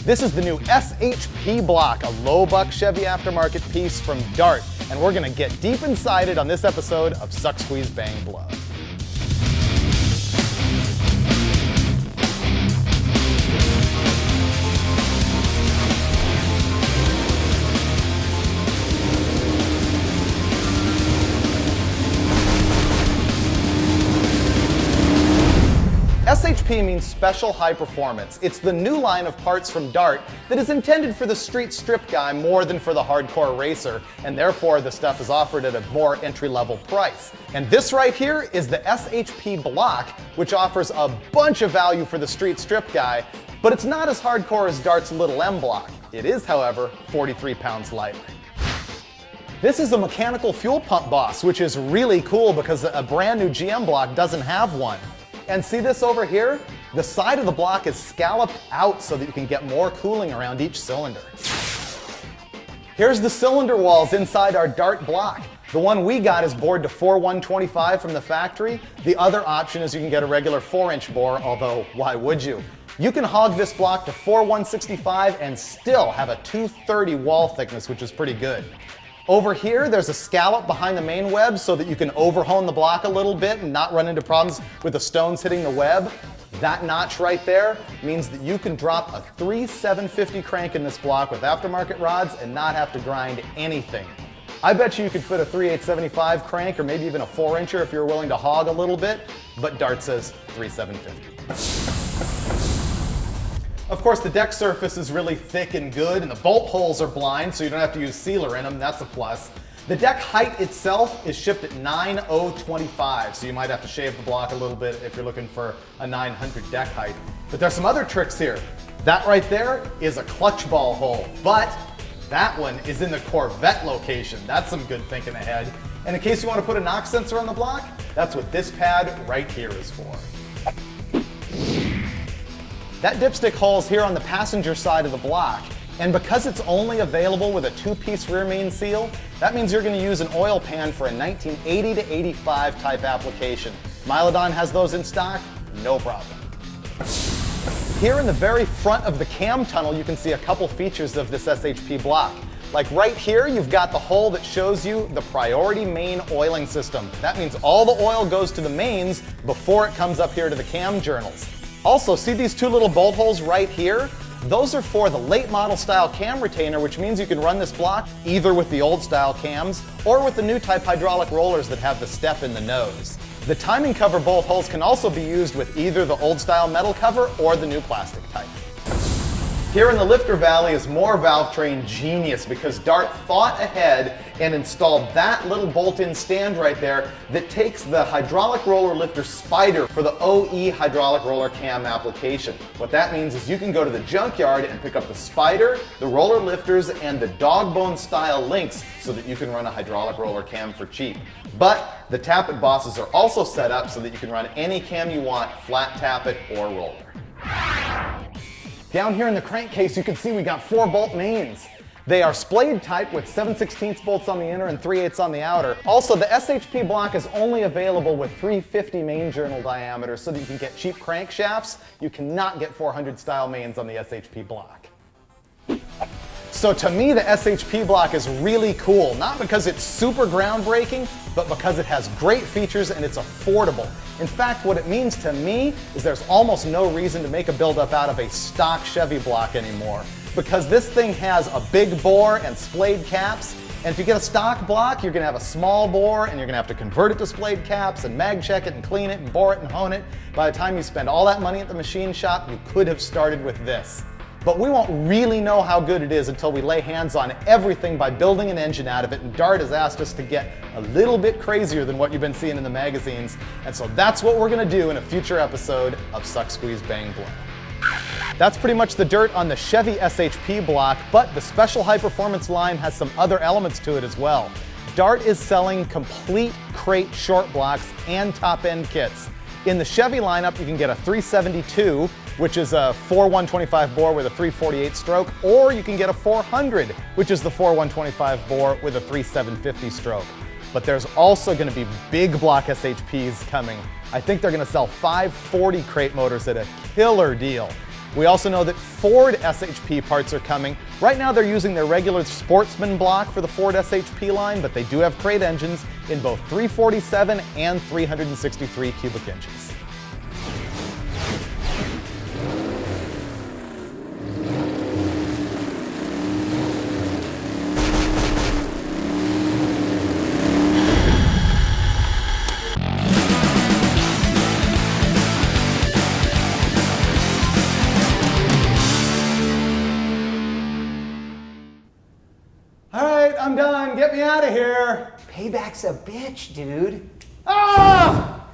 This is the new SHP block, a low buck Chevy aftermarket piece from Dart, and we're gonna get deep inside it on this episode of Suck, Squeeze, Bang, Blow. SHP means Special High Performance. It's the new line of parts from Dart that is intended for the street strip guy more than for the hardcore racer, and therefore the stuff is offered at a more entry-level price. And this right here is the SHP block, which offers a bunch of value for the street strip guy, but it's not as hardcore as Dart's Little M block. It is, however, 43 pounds lighter. This is a mechanical fuel pump boss, which is really cool because a brand new GM block doesn't have one. And see this over here? The side of the block is scalloped out so that you can get more cooling around each cylinder. Here's the cylinder walls inside our Dart block. The one we got is bored to 4/125 from the factory. The other option is you can get a regular 4-inch bore, although why would you? You can hog this block to 4/165 and still have a 230 wall thickness, which is pretty good. Over here, there's a scallop behind the main web so that you can overhone the block a little bit and not run into problems with the stones hitting the web. That notch right there means that you can drop a 3/750 crank in this block with aftermarket rods and not have to grind anything. I bet you could fit a 3/875 crank or maybe even a 4-incher if you're willing to hog a little bit, but Dart says 3/750. Of course, the deck surface is really thick and good, and the bolt holes are blind, so you don't have to use sealer in them. That's a plus. The deck height itself is shipped at 9/025, so you might have to shave the block a little bit if you're looking for a 900 deck height. But there's some other tricks here. That right there is a clutch ball hole, but that one is in the Corvette location. That's some good thinking ahead. And in case you want to put a knock sensor on the block, that's what this pad right here is for. That dipstick hole is here on the passenger side of the block, and because it's only available with a 2-piece rear main seal, that means you're going to use an oil pan for a 1980 to 85 type application. Milodon has those in stock, no problem. Here in the very front of the cam tunnel, you can see a couple features of this SHP block. Like right here, you've got the hole that shows you the priority main oiling system. That means all the oil goes to the mains before it comes up here to the cam journals. Also, see these two little bolt holes right here? Those are for the late model style cam retainer, which means you can run this block either with the old style cams or with the new type hydraulic rollers that have the step in the nose. The timing cover bolt holes can also be used with either the old style metal cover or the new plastic type. Here in the lifter valley is more valve train genius because Dart thought ahead and installed that little bolt-in stand right there that takes the hydraulic roller lifter spider for the OE hydraulic roller cam application. What that means is you can go to the junkyard and pick up the spider, the roller lifters, and the dog bone style links so that you can run a hydraulic roller cam for cheap. But the tappet bosses are also set up so that you can run any cam you want, flat tappet or roller. Down here in the crankcase, you can see we got 4 bolt mains. They are splayed type with 7/16 bolts on the inner and 3/8 on the outer. Also, the SHP block is only available with 350 main journal diameter so that you can get cheap crankshafts. You cannot get 400 style mains on the SHP block. So to me, the SHP block is really cool, not because it's super groundbreaking, but because it has great features and it's affordable. In fact, what it means to me is there's almost no reason to make a buildup out of a stock Chevy block anymore, because this thing has a big bore and splayed caps, and if you get a stock block, you're gonna have a small bore and you're gonna have to convert it to splayed caps and mag check it and clean it and bore it and hone it. By the time you spend all that money at the machine shop, you could have started with this. But we won't really know how good it is until we lay hands on everything by building an engine out of it, and Dart has asked us to get a little bit crazier than what you've been seeing in the magazines, and so that's what we're gonna do in a future episode of Suck, Squeeze, Bang, Blow. That's pretty much the dirt on the Chevy SHP block, but the Special High Performance line has some other elements to it as well. Dart is selling complete crate short blocks and top-end kits. In the Chevy lineup, you can get a 372, which is a 4/125 bore with a 348 stroke, or you can get a 400, which is the 4/125 bore with a 3/750 stroke. But there's also going to be big block SHPs coming. I think they're going to sell 540 crate motors at a killer deal. We also know that Ford SHP parts are coming. Right now they're using their regular Sportsman block for the Ford SHP line, but they do have crate engines in both 347 and 363 cubic inches. I'm done. Get me out of here. Payback's a bitch, dude. Ah!